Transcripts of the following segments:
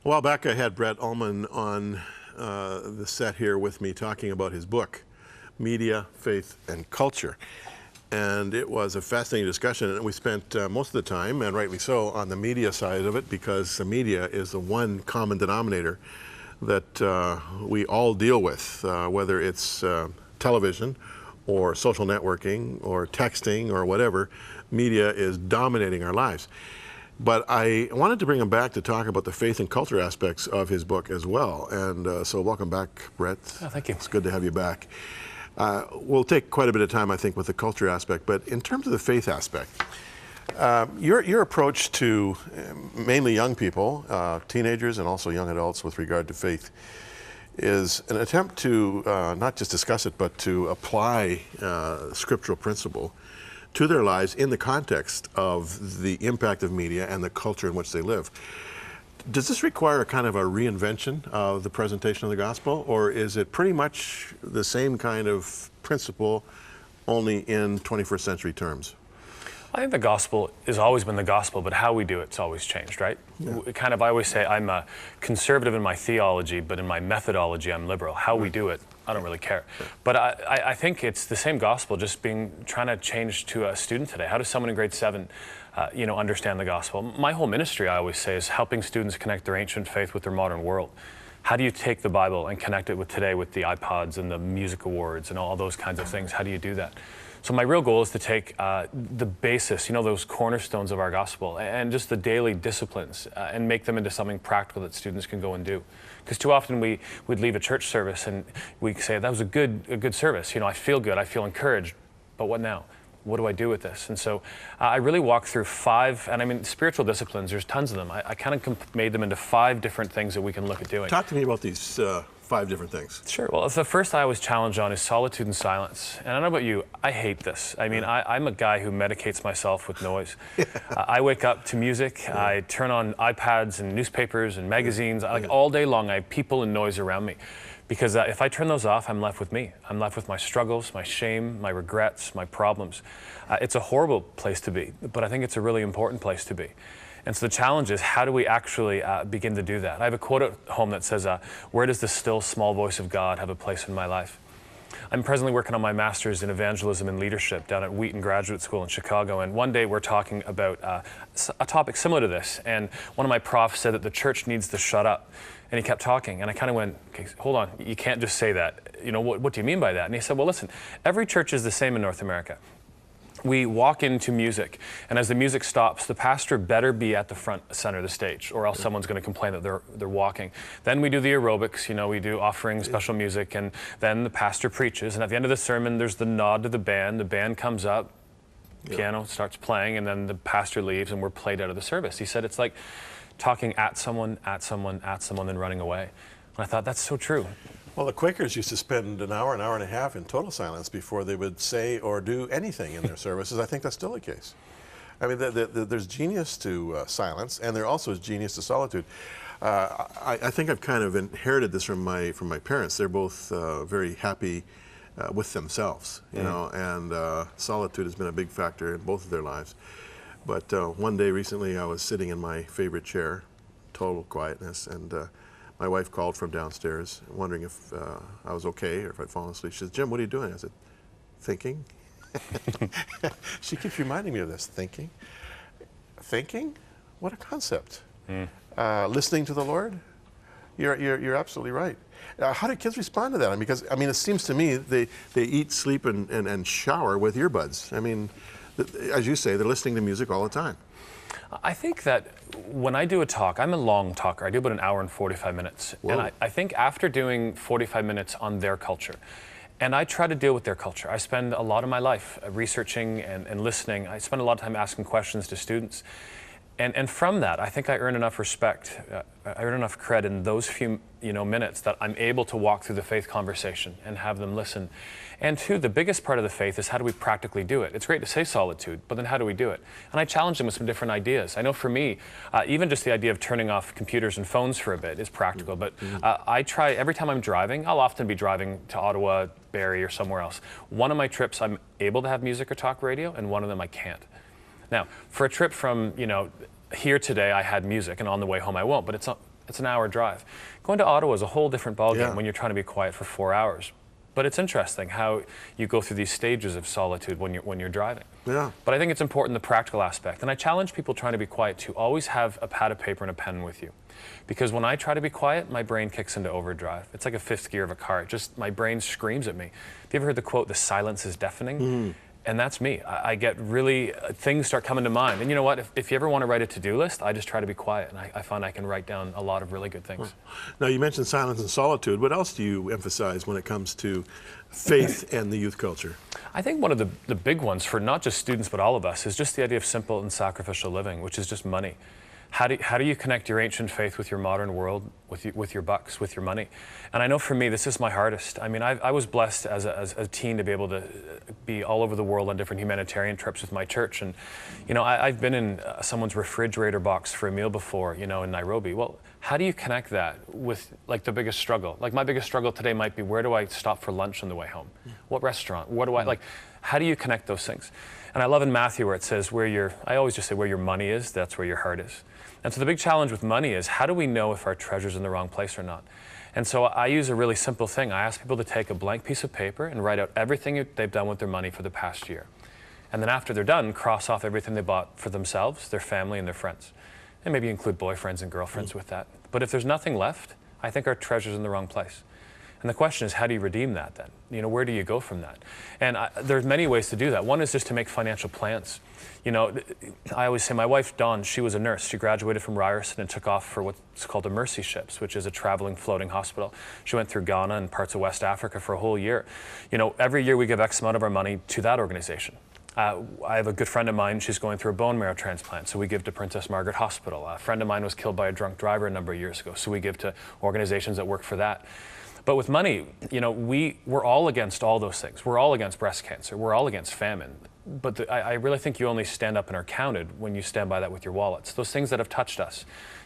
A while back I had Brett Ullman on the set here with me talking about his book, Media, Faith, and Culture. And it was a fascinating discussion, and we spent most of the time, and rightly so, on the media side of it, because the media is the one common denominator that we all deal with, whether it's television or social networking or texting or whatever. Media is dominating our lives. But I wanted to bring him back to talk about the faith and culture aspects of his book as well. And so welcome back, Brett. Oh, thank you. It's good to have you back. We'll take quite a bit of time, I think, with the culture aspect, but in terms of the faith aspect, your approach to mainly young people, teenagers and also young adults with regard to faith, is an attempt to not just discuss it, but to apply scriptural principle to their lives in the context of the impact of media and the culture in which they live. Does this require a kind of a reinvention of the presentation of the gospel, or is it pretty much the same kind of principle, only in 21st century terms? I think the gospel has always been the gospel, but how we do it's always changed, right? Yeah. I always say I'm a conservative in my theology, but in my methodology, I'm liberal. How we do it, I don't really care. But I think it's the same gospel, just trying to change to a student today. How does someone in grade 7 understand the gospel? My whole ministry, I always say, is helping students connect their ancient faith with their modern world. How do you take the Bible and connect it with today, with the iPods and the music awards and all those kinds of things? How do you do that? So my real goal is to take the basis, those cornerstones of our gospel, and just the daily disciplines, and make them into something practical that students can go and do. Because too often we'd leave a church service and we'd say, that was a good service. I feel good, I feel encouraged, but what now? What do I do with this? And so I really walk through 5, and I mean, spiritual disciplines, there's tons of them. I kind of made them into 5 different things that we can look at doing. Talk to me about these 5 different things. Sure. Well, the first I always challenge on is solitude and silence. And I don't know about you, I hate this. I mean, I'm a guy who medicates myself with noise. I wake up to music. I turn on iPads and newspapers and magazines. All day long, I have people and noise around me. Because if I turn those off, I'm left with me. I'm left with my struggles, my shame, my regrets, my problems. It's a horrible place to be, but I think it's a really important place to be. And so the challenge is, how do we actually begin to do that? I have a quote at home that says, where does the still small voice of God have a place in my life? I'm presently working on my master's in evangelism and leadership down at Wheaton Graduate School in Chicago, and one day we're talking about a topic similar to this, and one of my profs said that the church needs to shut up. And he kept talking, and I kind of went, okay, hold on, you can't just say that. What do you mean by that? And he said, well, listen, every church is the same in North America. We walk into music, and as the music stops, the pastor better be at the front center of the stage, or else someone's going to complain that they're walking. Then we do the aerobics, we do offering special music, and then the pastor preaches, and at the end of the sermon, there's the nod to the band comes up, piano starts playing, and then the pastor leaves, and we're played out of the service. He said it's like talking at someone, then running away. And I thought, that's so true. Well, the Quakers used to spend an hour and a half in total silence before they would say or do anything in their services. I think that's still the case. I mean, there's genius to silence, and there also is genius to solitude. I think I've kind of inherited this from my parents. They're both very happy with themselves, and solitude has been a big factor in both of their lives. But one day recently, I was sitting in my favorite chair, total quietness, and my wife called from downstairs, wondering if I was okay or if I'd fallen asleep. She said, Jim, what are you doing? I said, thinking. She keeps reminding me of this, thinking. Thinking? What a concept. Listening to the Lord? You're absolutely right. How do kids respond to that? I mean, because it seems to me they eat, sleep, and shower with earbuds. I mean, as you say, they're listening to music all the time. I think that when I do a talk, I'm a long talker. I do about an hour and 45 minutes. Whoa. And I think after doing 45 minutes on their culture, and I try to deal with their culture. I spend a lot of my life researching and listening. I spend a lot of time asking questions to students. And from that, I think I earn enough respect, I earn enough cred in those few minutes that I'm able to walk through the faith conversation and have them listen. And two, the biggest part of the faith is, how do we practically do it? It's great to say solitude, but then how do we do it? And I challenge them with some different ideas. I know for me, even just the idea of turning off computers and phones for a bit is practical, but I try, every time I'm driving, I'll often be driving to Ottawa, Barrie, or somewhere else. One of my trips, I'm able to have music or talk radio, and one of them I can't. Now, for a trip from, here today, I had music, and on the way home I won't, but it's It's an hour drive. Going to Ottawa is a whole different ballgame Yeah. when you're trying to be quiet for 4 hours. But it's interesting how you go through these stages of solitude when you're driving. Yeah. But I think it's important, the practical aspect. And I challenge people trying to be quiet to always have a pad of paper and a pen with you. Because when I try to be quiet, my brain kicks into overdrive. It's like a fifth gear of a car. My brain screams at me. Have you ever heard the quote, "The silence is deafening"? And that's me. I get really, things start coming to mind. And you know what? If you ever want to write a to-do list, I just try to be quiet. And I find I can write down a lot of really good things. Now, you mentioned silence and solitude. What else do you emphasize when it comes to faith and the youth culture? I think one of the big ones for not just students but all of us is just the idea of simple and sacrificial living, which is just money. How do you connect your ancient faith with your modern world, with your bucks, with your money? And I know for me, this is my hardest. I mean, I was blessed as a teen to be able to be all over the world on different humanitarian trips with my church. And, you know, I've been in someone's refrigerator box for a meal before, you know, in Nairobi. Well, how do you connect that with, like, the biggest struggle? Like, my biggest struggle today might be, where do I stop for lunch on the way home? What restaurant? What do I, like, how do you connect those things? And I love in Matthew where it says, I always just say, where your money is, that's where your heart is. And so the big challenge with money is, how do we know if our treasure's in the wrong place or not? And so I use a really simple thing. I ask people to take a blank piece of paper and write out everything they've done with their money for the past year. And then after they're done, cross off everything they bought for themselves, their family, and their friends. And maybe include boyfriends and girlfriends with that. But if there's nothing left, I think our treasure's in the wrong place. And the question is, how do you redeem that then? You know, where do you go from that? And there's many ways to do that. One is just to make financial plans. You know, I always say, my wife, Dawn, she was a nurse. She graduated from Ryerson and took off for what's called a Mercy Ships, which is a traveling floating hospital. She went through Ghana and parts of West Africa for a whole year. You know, every year we give X amount of our money to that organization. I have a good friend of mine, she's going through a bone marrow transplant, so we give to Princess Margaret Hospital. A friend of mine was killed by a drunk driver a number of years ago, so we give to organizations that work for that. But with money, you know, we're all against all those things. We're all against breast cancer. We're all against famine. But I really think you only stand up and are counted when you stand by that with your wallets. Those things that have touched us.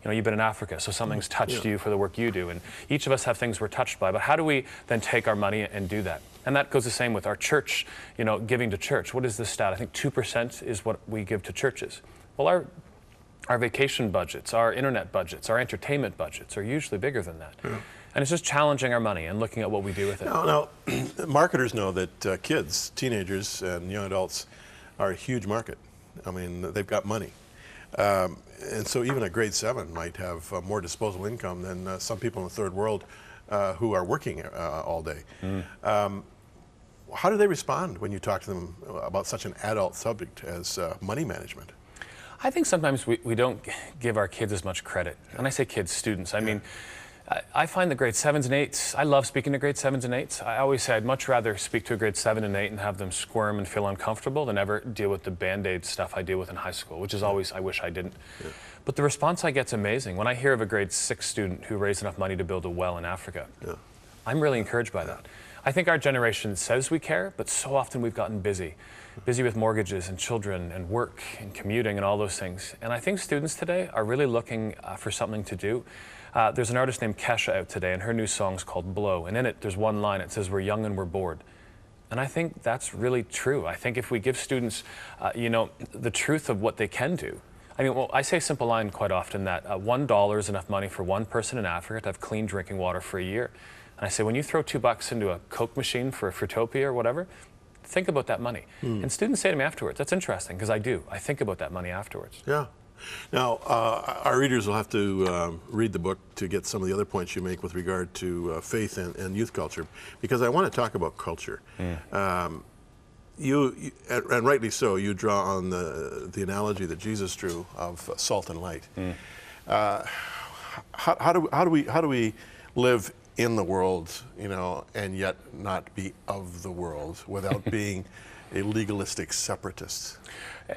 You know, you've been in Africa, so something's touched you for the work you do. And each of us have things we're touched by. But how do we then take our money and do that? And that goes the same with our church, you know, giving to church. What is the stat? I think 2% is what we give to churches. Well, our vacation budgets, our internet budgets, our entertainment budgets are usually bigger than that. Yeah. And it's just challenging our money and looking at what we do with it. Now, marketers know that kids, teenagers, and young adults are a huge market. I mean, they've got money. And so even a grade 7 might have more disposable income than some people in the third world who are working all day. How do they respond when you talk to them about such an adult subject as money management? I think sometimes we don't give our kids as much credit. And I say kids, students. I mean, I find the grade 7s and 8s, I love speaking to grade 7s and 8s. I always say I'd much rather speak to a grade 7 and 8 and have them squirm and feel uncomfortable than ever deal with the Band-Aid stuff I deal with in high school, which is always, I wish I didn't. Yeah. But the response I get's amazing. When I hear of a grade 6 student who raised enough money to build a well in Africa, I'm really encouraged by that. I think our generation says we care, but so often we've gotten busy with mortgages and children and work and commuting and all those things. And I think students today are really looking for something to do. There's an artist named Kesha out today, and her new song's called Blow. And in it, there's one line. It says, "We're young and we're bored." And I think that's really true. I think if we give students, you know, the truth of what they can do. I mean, well, I say a simple line quite often that $1 is enough money for one person in Africa to have clean drinking water for a year. And I say, when you throw $2 into a Coke machine for a Fruitopia or whatever, think about that money. And students say to me afterwards, that's interesting, because I do. I think about that money afterwards. Yeah. Now, our readers will have to read the book to get some of the other points you make with regard to faith and youth culture, because I want to talk about culture. You and rightly so, you draw on the analogy that Jesus drew of salt and light. How do we live in the world, you know, and yet not be of the world without being a legalistic separatist?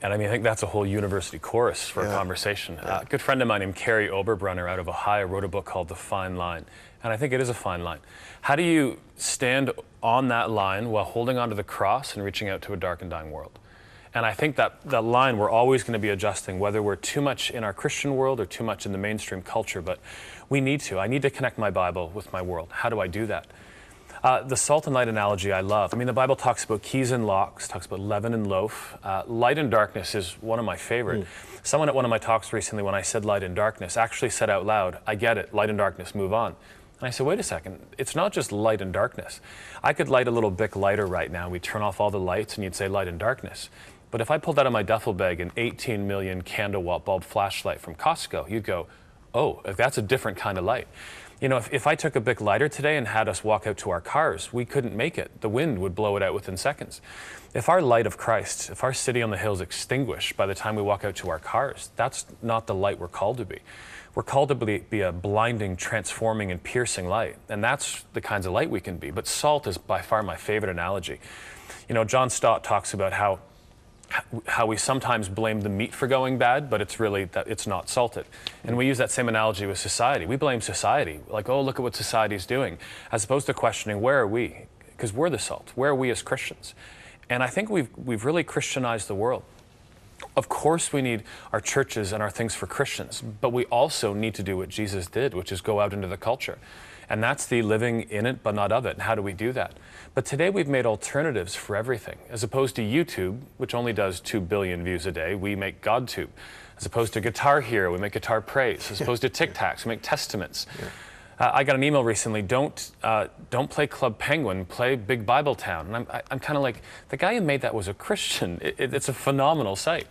And I mean, I think that's a whole university chorus for a conversation. A good friend of mine named Carrie Oberbrunner out of Ohio wrote a book called The Fine Line. And I think it is a fine line. How do you stand on that line while holding onto the cross and reaching out to a dark and dying world? And I think that line we're always going to be adjusting, whether we're too much in our Christian world or too much in the mainstream culture, but we need to. I need to connect my Bible with my world. How do I do that? The salt and light analogy I love. I mean, the Bible talks about keys and locks, talks about leaven and loaf. Light and darkness is one of my favorite. Someone at one of my talks recently, when I said light and darkness, actually said out loud, I get it, light and darkness, move on. And I said, wait a second, it's not just light and darkness. I could light a little Bic lighter right now. We'd turn off all the lights and you'd say light and darkness. But if I pulled out of my duffel bag an 18 million candle watt bulb flashlight from Costco, you'd go, oh, that's a different kind of light. You know, if I took a Bic lighter today and had us walk out to our cars, we couldn't make it. The wind would blow it out within seconds. If our light of Christ, if our city on the hill is extinguished by the time we walk out to our cars, that's not the light we're called to be. We're called to be a blinding, transforming, and piercing light. And that's the kinds of light we can be. But salt is by far my favorite analogy. You know, John Stott talks about how we sometimes blame the meat for going bad, but it's really that it's not salted. And we use that same analogy with society. We blame society, like, oh, look at what society's doing, as opposed to questioning, where are we? Because we're the salt. Where are we as Christians? And I think we've really Christianized the world. Of course we need our churches and our things for Christians, but we also need to do what Jesus did, which is go out into the culture. And that's the living in it, but not of it. And how do we do that? But today we've made alternatives for everything. As opposed to YouTube, which only does 2 billion views a day, we make GodTube. As opposed to Guitar Hero, we make Guitar Praise. As opposed to TikToks, we make Testaments. I got an email recently, don't play Club Penguin, play Big Bible Town. And I'm kind of like, the guy who made that was a Christian. It's a phenomenal site.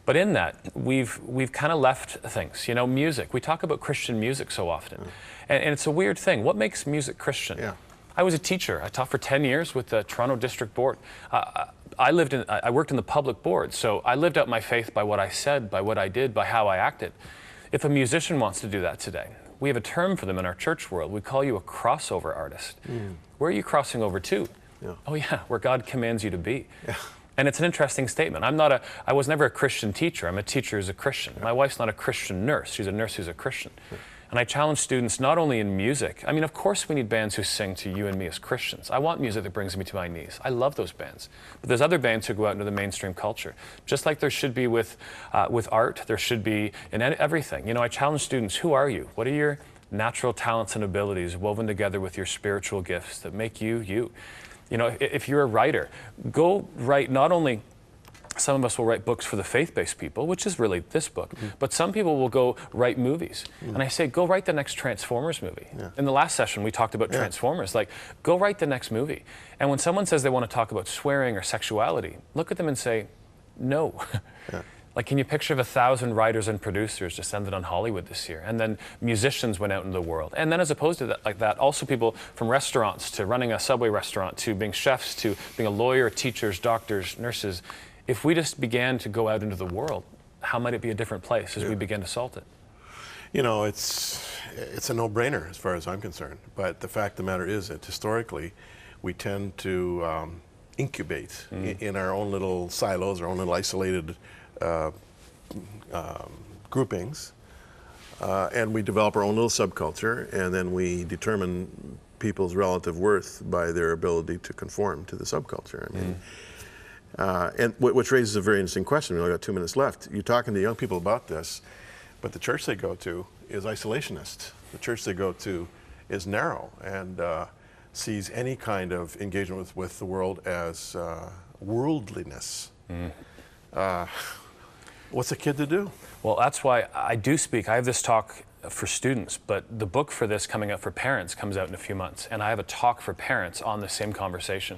But in that, we've kind of left things. You know, music. We talk about Christian music so often. And it's a weird thing. What makes music Christian? Yeah. I was a teacher. I taught for 10 years with the Toronto District Board. I worked in the public board, so I lived out my faith by what I said, by what I did, by how I acted. If a musician wants to do that today, we have a term for them in our church world. We call you a crossover artist. Where are you crossing over to? Yeah. Oh yeah, where God commands you to be. Yeah. And it's an interesting statement. I was never a Christian teacher. I'm a teacher who's a Christian. My wife's not a Christian nurse. She's a nurse who's a Christian. And I challenge students not only in music. I mean, of course we need bands who sing to you and me as Christians. I want music that brings me to my knees. I love those bands. But there's other bands who go out into the mainstream culture. Just like there should be with art, there should be in everything. You know, I challenge students, who are you? What are your natural talents and abilities woven together with your spiritual gifts that make you, you? You know, if you're a writer, go write not only. Some of us will write books for the faith-based people, which is really this book, but some people will go write movies. And I say, go write the next Transformers movie. In the last session, we talked about Transformers. Like, go write the next movie. And when someone says they want to talk about swearing or sexuality, look at them and say, no. Like, can you picture if 1,000 writers and producers descended on Hollywood this year? And then musicians went out in the world. And then as opposed to that, like that, also people from restaurants to running a Subway restaurant to being chefs to being a lawyer, teachers, doctors, nurses. If we just began to go out into the world, how might it be a different place as we begin to salt it? You know, it's a no-brainer as far as I'm concerned. But the fact of the matter is that historically, we tend to incubate in our own little silos, our own little isolated groupings, and we develop our own little subculture, and then we determine people's relative worth by their ability to conform to the subculture. I mean, and which raises a very interesting question. We only got 2 minutes left. You're talking to young people about this, but the church they go to is isolationist. The church they go to is narrow and sees any kind of engagement with the world as worldliness. What's a kid to do? Well, that's why I do speak. I have this talk for students, but the book for this coming out for parents comes out in a few months, and I have a talk for parents on the same conversation.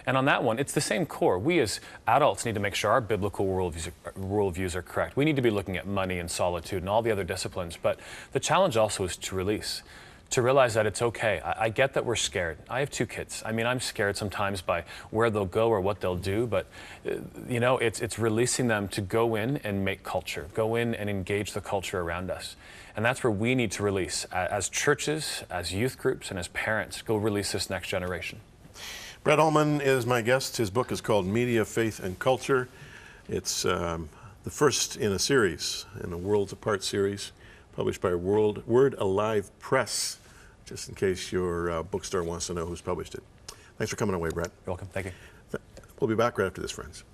And on that one, it's the same core. We as adults need to make sure our biblical worldviews are correct. We need to be looking at money and solitude and all the other disciplines, but the challenge also is to release. To realize that it's okay. I get that we're scared. I have 2 kids. I mean, I'm scared sometimes by where they'll go or what they'll do, but you know, it's releasing them to go in and make culture, go in and engage the culture around us. And that's where we need to release. As churches, as youth groups, and as parents, go release this next generation. Brett Ullman is my guest. His book is called Media, Faith, and Culture. It's the first in a series, in a Worlds Apart series, published by Word Alive Press, just in case your bookstore wants to know who's published it. Thanks for coming away, Brett. You're welcome. Thank you. We'll be back right after this, friends.